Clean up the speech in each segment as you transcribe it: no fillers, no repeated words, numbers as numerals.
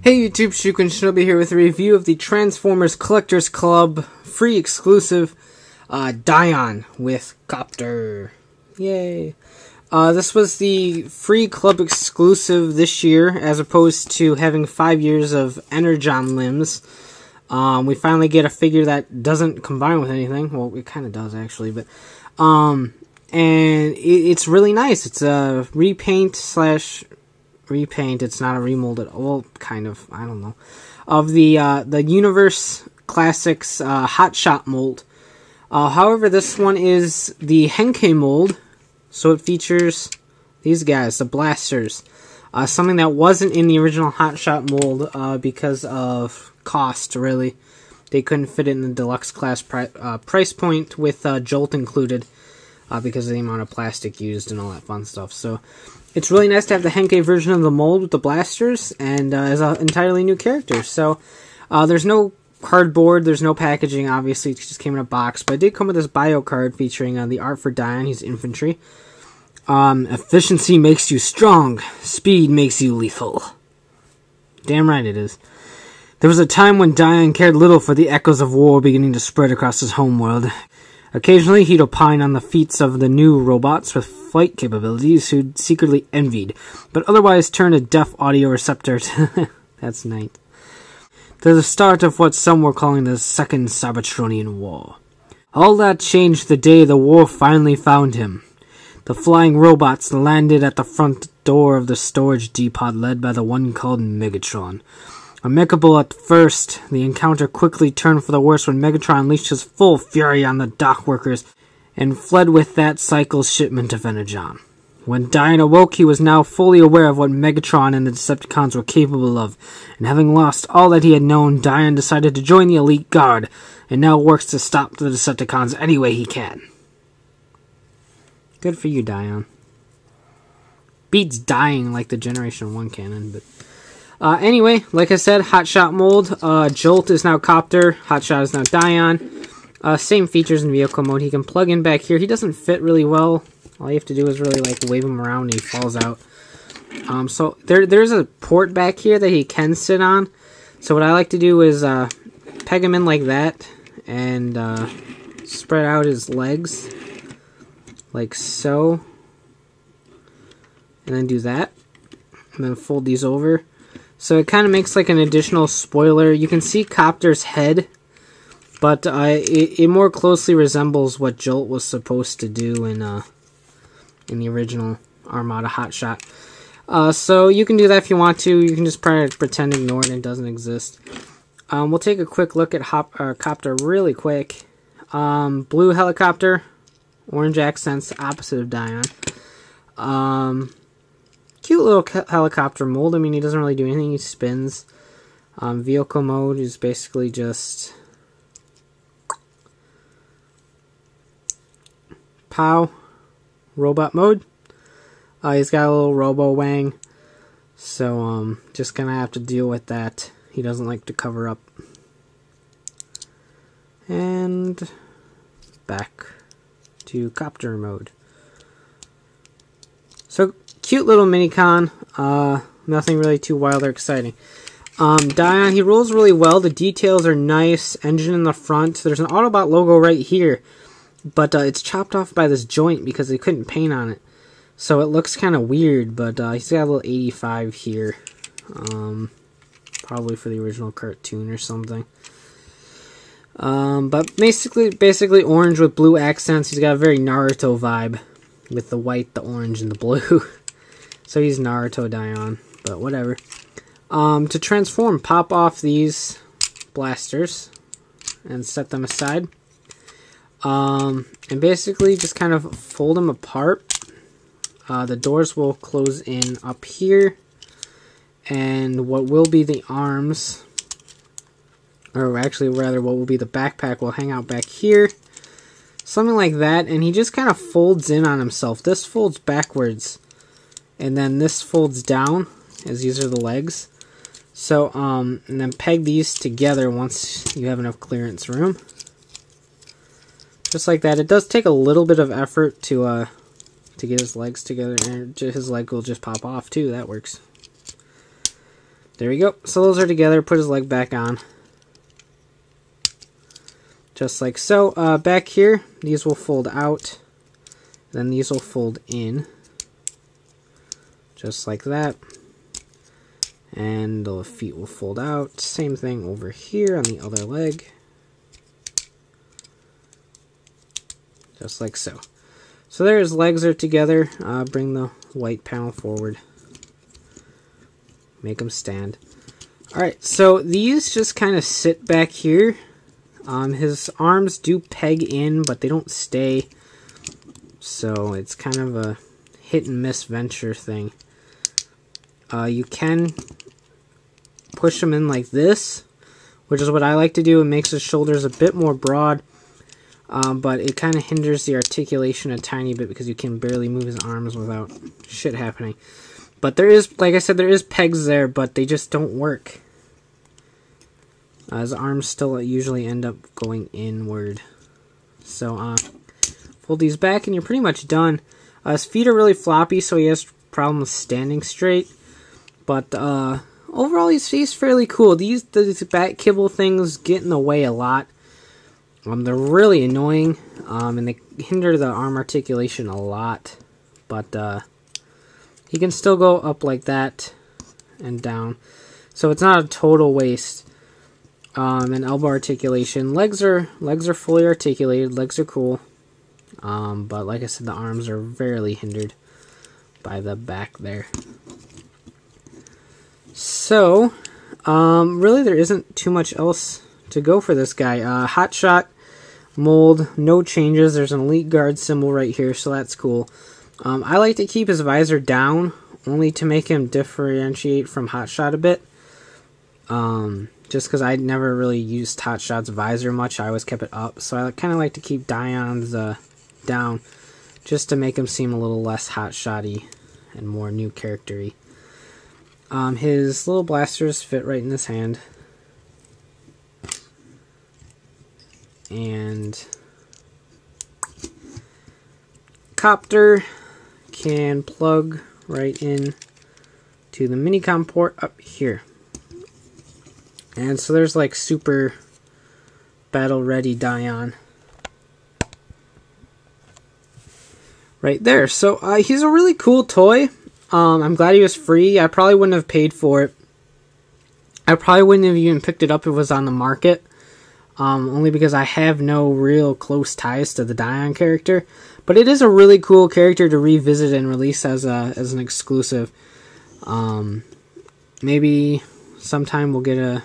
Hey YouTube, Shukun Shinobi here with a review of the Transformers Collectors Club free exclusive Dion with Cop-Tur. Yay! This was the free club exclusive this year, as opposed to having 5 years of Energon limbs. We finally get a figure that doesn't combine with anything. Well, it kind of does actually, but and it's really nice. It's a repaint. It's not a remold at all. Kind of. I don't know. Of the Universe Classics Hotshot mold. However, this one is the Henkei mold, so it features these guys, the blasters. Something that wasn't in the original Hotshot mold because of cost. Really, they couldn't fit it in the Deluxe Class price point with Jolt included because of the amount of plastic used and all that fun stuff. So it's really nice to have the Henkei version of the mold with the blasters and as an entirely new character. So there's no cardboard, there's no packaging, obviously. It just came in a box, but it did come with this bio card featuring the art for Dion. He's infantry. Efficiency makes you strong, speed makes you lethal. Damn right it is. There was a time when Dion cared little for the echoes of war beginning to spread across his homeworld. Occasionally, he'd opine on the feats of the new robots with flight capabilities who'd secretly envied, but otherwise turned a deaf audio receptor to that's nice. To the start of what some were calling the Second Cybertronian War. All that changed the day the war finally found him. The flying robots landed at the front door of the storage depot led by the one called Megatron. Amicable at first, the encounter quickly turned for the worse when Megatron unleashed his full fury on the dock workers and fled with that cycle's shipment of Energon. When Dion awoke, he was now fully aware of what Megatron and the Decepticons were capable of, and having lost all that he had known, Dion decided to join the Elite Guard, and now works to stop the Decepticons any way he can. Good for you, Dion. Beats dying like the Generation 1 canon, but anyway, like I said, Hotshot mold. Jolt is now Cop-Tur. Hotshot is now Dion. Same features in vehicle mode. He can plug in back here. He doesn't fit really well. All you have to do is really like wave him around and he falls out. So there's a port back here that he can sit on. So what I like to do is peg him in like that and spread out his legs like so. And then do that. And then fold these over. So it kind of makes like an additional spoiler. You can see Cop-Tur's head, but it more closely resembles what Jolt was supposed to do in the original Armada Hotshot. So you can do that if you want to. You can just pretend to ignore it and it doesn't exist. We'll take a quick look at Cop-Tur really quick. Blue helicopter, orange accents, opposite of Dion. Cute little helicopter mold. I mean, he doesn't really do anything. He spins. Vehicle mode is basically just POW. Robot mode. He's got a little robo-wang. So, just gonna have to deal with that. He doesn't like to cover up. And back to Cop-Tur mode. So, cute little Minicon. Nothing really too wild or exciting. Dion, he rolls really well. The details are nice. Engine in the front. There's an Autobot logo right here. But it's chopped off by this joint because they couldn't paint on it. So it looks kind of weird. But he's got a little 85 here. Probably for the original cartoon or something. But basically orange with blue accents. He's got a very Naruto vibe. With the white, the orange, and the blue. So he's Naruto Dion, but whatever. To transform, pop off these blasters and set them aside. And basically just kind of fold them apart. The doors will close in up here. And what will be the arms, or actually rather what will be the backpack will hang out back here. Something like that, and he just kind of folds in on himself. This folds backwards, and then this folds down, as these are the legs. So, and then peg these together once you have enough clearance room. Just like that. It does take a little bit of effort to get his legs together, and his leg will just pop off too. That works. There we go. So those are together. Put his leg back on. Just like so. Back here, these will fold out. Then these will fold in. Just like that. And the feet will fold out. Same thing over here on the other leg. Just like so. So there his legs are together. Bring the white panel forward. Make them stand. Alright, so these just kind of sit back here. His arms do peg in, but they don't stay. So it's kind of a hit and miss venture thing. You can push them in like this, which is what I like to do. It makes his shoulders a bit more broad, but it kind of hinders the articulation a tiny bit because you can barely move his arms without shit happening. But there is, like I said, there is pegs there, but they just don't work. His arms still usually end up going inward. So, fold these back and you're pretty much done. His feet are really floppy, so he has problems standing straight. But, overall, he's fairly cool. These back kibble things get in the way a lot. They're really annoying, and they hinder the arm articulation a lot. But, he can still go up like that and down. So it's not a total waste. And elbow articulation. Legs are fully articulated. Legs are cool. But like I said, the arms are very hindered by the back there. So, really there isn't too much else to go for this guy. Hotshot mold, no changes. There's an Elite Guard symbol right here, so that's cool. I like to keep his visor down, only to make him differentiate from Hotshot a bit. Just because I never really used Hotshot's visor much, I always kept it up. So I kind of like to keep Dion's down, just to make him seem a little less Hotshot-y and more new character-y. His little blasters fit right in his hand. And Cop-Tur can plug right in to the Minicon port up here. And so there's like super battle ready Dion right there. So he's a really cool toy. I'm glad he was free. I probably wouldn't have paid for it. I probably wouldn't have even picked it up if it was on the market. Only because I have no real close ties to the Dion character. But it is a really cool character to revisit and release as an exclusive. Maybe sometime we'll get an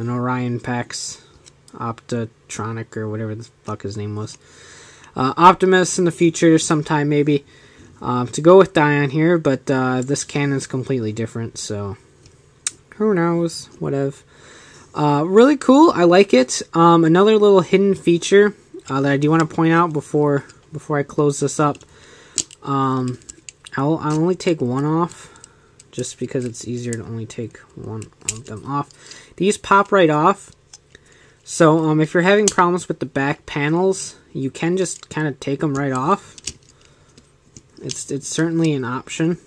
Orion Pax Optotronic or whatever the fuck his name was. Optimus in the future sometime maybe. To go with Dion here, but this canon's completely different, so who knows, whatever. Really cool, I like it. Another little hidden feature that I do want to point out before I close this up. I'll only take one off, just because it's easier to only take one of them off. These pop right off, so if you're having problems with the back panels, you can just kind of take them right off. It's certainly an option.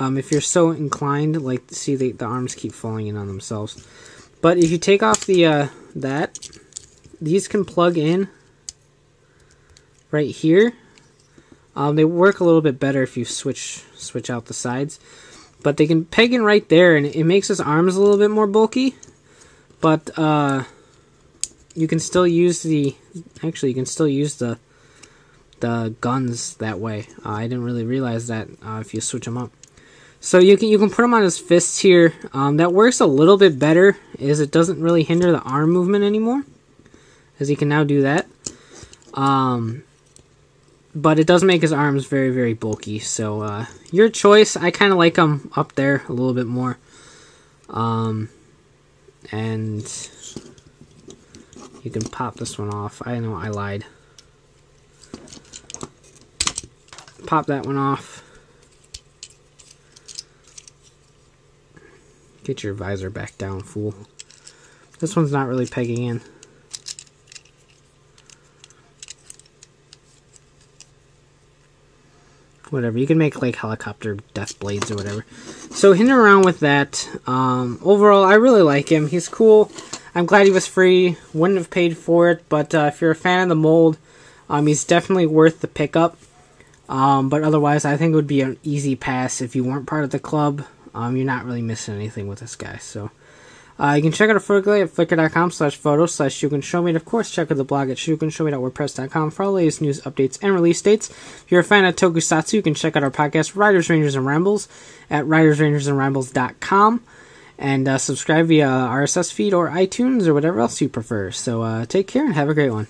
If you're so inclined, like, see the arms keep falling in on themselves. But if you take off the these can plug in right here. They work a little bit better if you switch out the sides. But they can peg in right there, and it makes his arms a little bit more bulky. But you can still use the guns that way. I didn't really realize that if you switch them up. So you can put them on his fists here. That works a little bit better, is it doesn't really hinder the arm movement anymore, as he can now do that. But it does make his arms very, very bulky. So your choice. I kind of like them up there a little bit more. And you can pop this one off. I know I lied. Pop that one off. Get your visor back down, fool. This one's not really pegging in. whatever. You can make like helicopter death blades or whatever. So hinting around with that. Overall, I really like him. He's cool. I'm glad he was free. Wouldn't have paid for it, but if you're a fan of the mold, he's definitely worth the pickup. But otherwise, I think it would be an easy pass if you weren't part of the club. You're not really missing anything with this guy. So you can check out our photo gallery at flickr.com/photos/shukenshowme. And of course, check out the blog at shukenshowme.wordpress.com for all the latest news, updates, and release dates. If you're a fan of tokusatsu, you can check out our podcast, Riders, Rangers, and Rambles, at ridersrangersandrambles.com. And subscribe via RSS feed or iTunes or whatever else you prefer. So take care and have a great one.